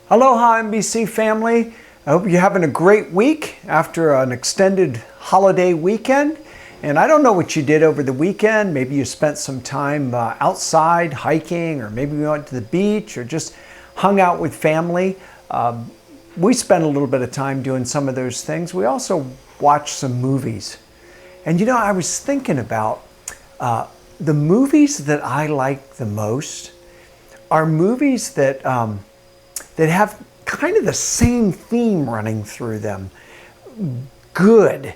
Aloha MBC family. I hope you're having a great week after an extended holiday weekend. And I don't know what you did over the weekend. Maybe you spent some time outside hiking, or maybe you went to the beach or just hung out with family. We spent a little bit of time doing some of those things. We also watched some movies. And you know, I was thinking about the movies that I like the most are movies that have kind of the same theme running through them. Good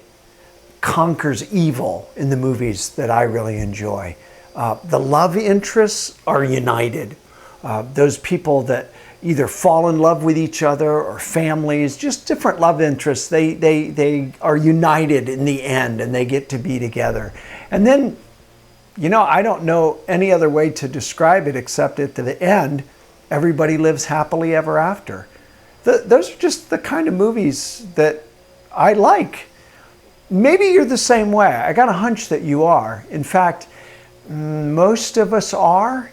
conquers evil in the movies that I really enjoy. The love interests are united. Those people that either fall in love with each other or families, just different love interests, they are united in the end and they get to be together. And then, you know, I don't know any other way to describe it except at the end, everybody lives happily ever after. Those are just the kind of movies that I like. Maybe you're the same way. I got a hunch that you are. In fact, most of us are.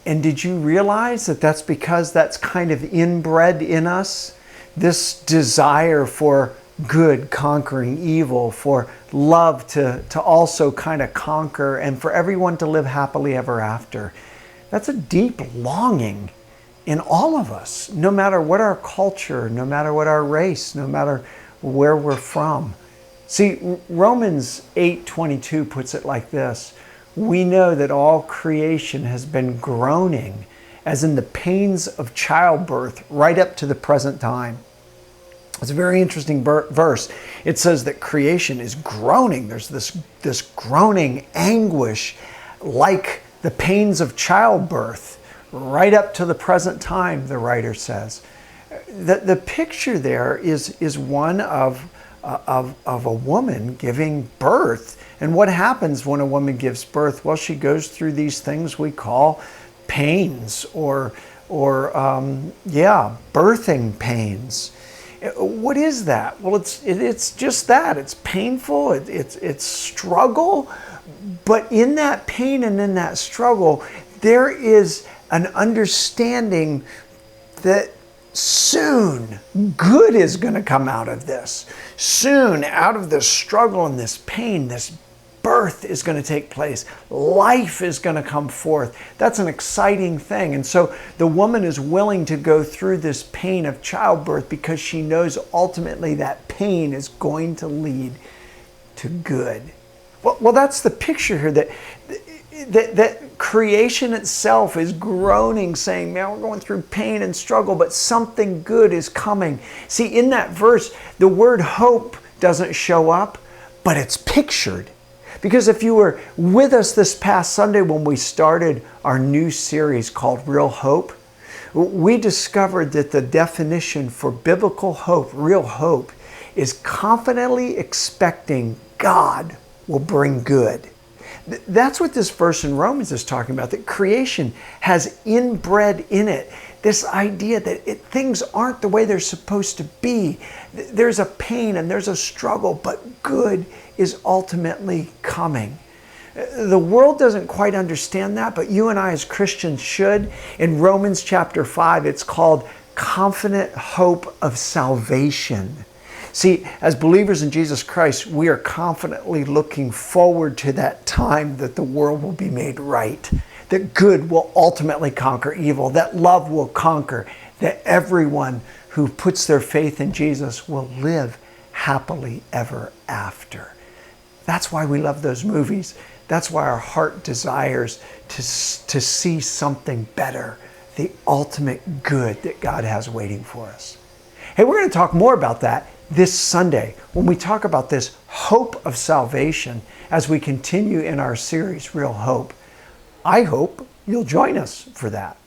And did you realize that that's because that's kind of inbred in us? This desire for good conquering evil, for love to also kind of conquer, and for everyone to live happily ever after. That's a deep longing in all of us, no matter what our culture, no matter what our race, no matter where we're from. See, Romans 8:22 puts it like this: we know that all creation has been groaning, as in the pains of childbirth, right up to the present time. It's a very interesting verse. It says that creation is groaning. There's this groaning anguish like the pains of childbirth, right up to the present time, the writer says. The picture there is one of a woman giving birth. And what happens when a woman gives birth? Well, she goes through these things we call pains or birthing pains. What is that? Well, it's just that. It's painful. It's struggle. But in that pain and in that struggle, there is an understanding that soon good is going to come out of this. Soon, out of this struggle and this pain, this birth is going to take place. Life is going to come forth. That's an exciting thing. And so the woman is willing to go through this pain of childbirth because she knows ultimately that pain is going to lead to good. Well, that's the picture here, that creation itself is groaning, saying, man, we're going through pain and struggle, but something good is coming. See, in that verse, the word hope doesn't show up, but it's pictured. Because if you were with us this past Sunday when we started our new series called Real Hope, we discovered that the definition for biblical hope, real hope, is confidently expecting God will bring good. That's what this verse in Romans is talking about, that creation has inbred in it this idea that things aren't the way they're supposed to be. There's a pain and there's a struggle, but good is ultimately coming. The world doesn't quite understand that, but you and I as Christians should. In Romans chapter 5, it's called confident hope of salvation. See, as believers in Jesus Christ, we are confidently looking forward to that time that the world will be made right, that good will ultimately conquer evil, that love will conquer, that everyone who puts their faith in Jesus will live happily ever after. That's why we love those movies. That's why our heart desires to see something better, the ultimate good that God has waiting for us. Hey, we're going to talk more about that this Sunday when we talk about this hope of salvation as we continue in our series, Real Hope. I hope you'll join us for that.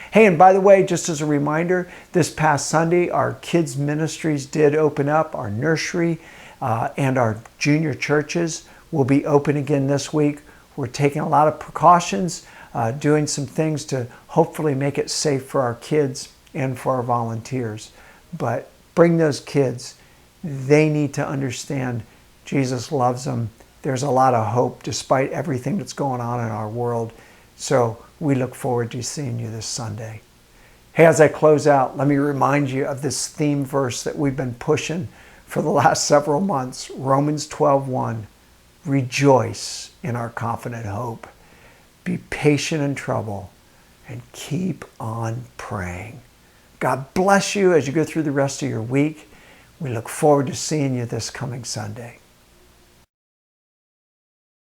Hey, and by the way, just as a reminder, this past Sunday, our kids' ministries did open up. Our nursery and our junior churches will be open again this week. We're taking a lot of precautions, doing some things to hopefully make it safe for our kids and for our volunteers. But bring those kids. They need to understand Jesus loves them. There's a lot of hope despite everything that's going on in our world. So we look forward to seeing you this Sunday. Hey, as I close out, let me remind you of this theme verse that we've been pushing for the last several months. Romans 12:1. Rejoice in our confident hope. Be patient in trouble and keep on praying. God bless you as you go through the rest of your week. We look forward to seeing you this coming Sunday.